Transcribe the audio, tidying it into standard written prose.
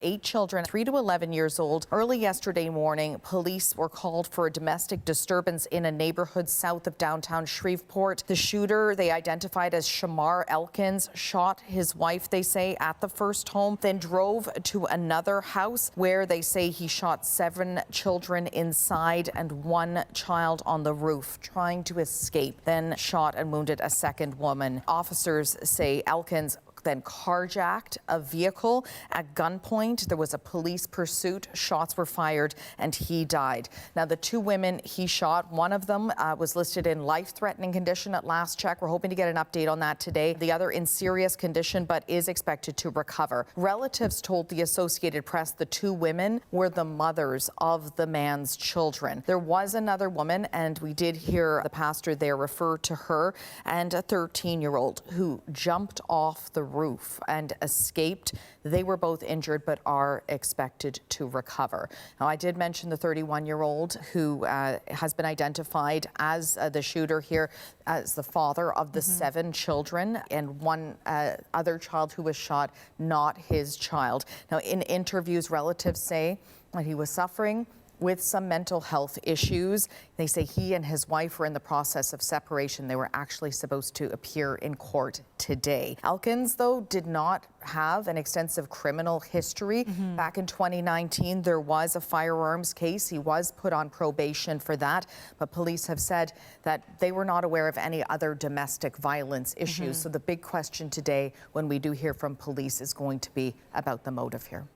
8 children, 3 to 11 years old. Early yesterday morning, police were called for a domestic disturbance in a neighborhood south of downtown Shreveport. The shooter, they identified as Shamar Elkins, shot his wife, they say, at the first home, then drove to another house where they say he shot 7 children inside and 1 child on the roof, trying to escape, then shot and wounded a second woman. Officers say Elkins then carjacked a vehicle at gunpoint. There was a police pursuit. Shots were fired and he died. Now, the 2 women he shot, one of them was listed in life-threatening condition at last check. We're hoping to get an update on that today. The other in serious condition, but is expected to recover. Relatives told the Associated Press the 2 women were the mothers of the man's children. There was another woman, and we did hear the pastor there refer to her, and a 13-year-old who jumped off the roof and escaped. They were both injured but are expected to recover. Now, I did mention the 31-year-old who has been identified as the shooter here, as the father of the 7 children, and one other child who was shot, not his child. Now, in interviews, relatives say that he was suffering with some mental health issues. They say he and his wife were in the process of separation. They were actually supposed to appear in court today. Elkins, though, did not have an extensive criminal history. Back in 2019, there was a firearms case. He was put on probation for that, but police have said that they were not aware of any other domestic violence issues. So the big question today, when we do hear from police, is going to be about the motive here.